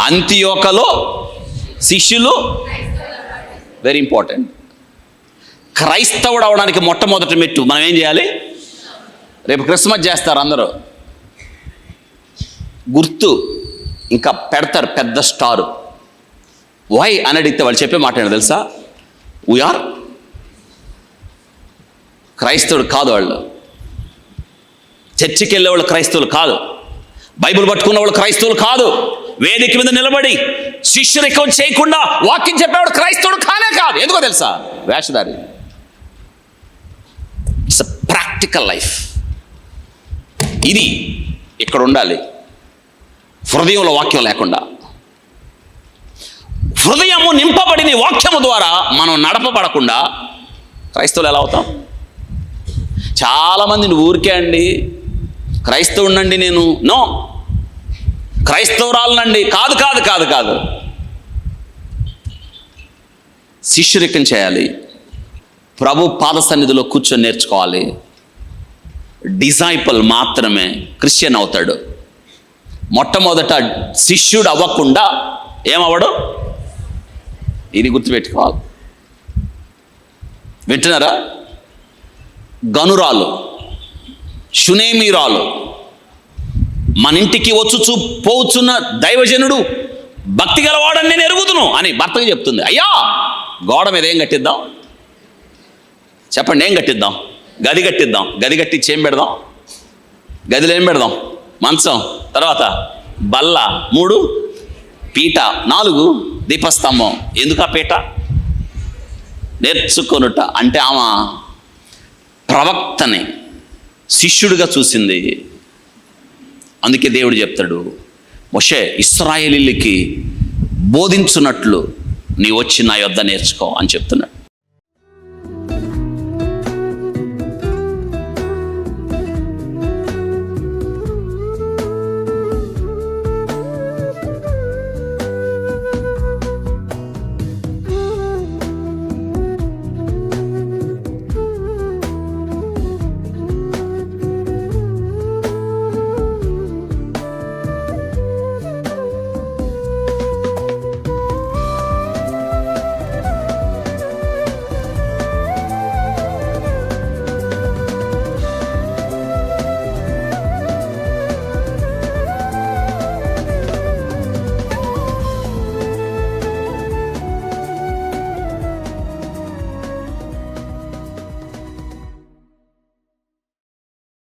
అంతియోకలో శిష్యులు, very important. క్రైస్తవుడు అవడానికి మొట్టమొదటి మెట్టు మనం ఏం చేయాలి? రేపు క్రిస్మస్ చేస్తారు అందరూ, గుర్తు ఇంకా పెడతారు పెద్ద స్టారు. వై అని అడిగితే వాళ్ళు చెప్పే మాట ఏంటో తెలుసా? వీఆర్ క్రైస్తవుడు కాదు. వాళ్ళు చర్చికి వెళ్ళే వాళ్ళు క్రైస్తవులు కాదు, బైబిల్ పట్టుకున్న వాళ్ళు క్రైస్తవులు కాదు, వేదిక మీద నిలబడి శిష్యరికం చేయకుండా వాక్యం చెప్పేవాడు క్రైస్తవుడు కానే కాదు. ఎందుకో తెలుసా? వేషధారి. It's a practical life. ఇది ఇక్కడ ఉండాలి. హృదయంలో వాక్యం లేకుండా, హృదయము నింపబడిన వాక్యము ద్వారా మనం నడపబడకుండా క్రైస్తవులు ఎలా అవుతాం? చాలామంది ఊరికే అండి క్రైస్తవునండి నేను, నో, క్రైస్తవురాలనండి కాదు కాదు కాదు కాదు. శిష్యరికం చేయాలి, ప్రభు పాద సన్నిధిలో కూర్చొని నేర్చుకోవాలి. డిసైపుల్ మాత్రమే క్రిస్టియన్ అవుతాడు. మొట్టమొదట శిష్యుడు అవ్వకుండా ఏమవ్వడు? ఇది గుర్తుపెట్టుకోవాలి. వింటున్నారా? గనురాలు, షునేమీరాలు, మన ఇంటికి వచ్చుచూ పోవచ్చున్న దైవజనుడు భక్తి గలవాడని నేను ఎరుగుదును అని భర్తకి చెప్తుంది. అయ్యా, గోడ మీద ఏం కట్టిద్దాం చెప్పండి? ఏం కట్టిద్దాం? గది కట్టిద్దాం. గది కట్టించి ఏం పెడదాం? గదిలో ఏం పెడదాం? మంచం, తర్వాత బల్ల, 3 పీట, 4 దీపస్తంభం. ఎందుకు ఆ పీట? నేర్చుకొనుట. అంటే ఆమె ప్రవక్తని శిష్యుడిగా చూసింది. అందుకే దేవుడు చెప్తాడు, మోషే ఇశ్రాయేలీయులకి బోధించున్నట్లు నీ వచ్చి నా యొద్ద నేర్చుకో అని చెప్తున్నాడు.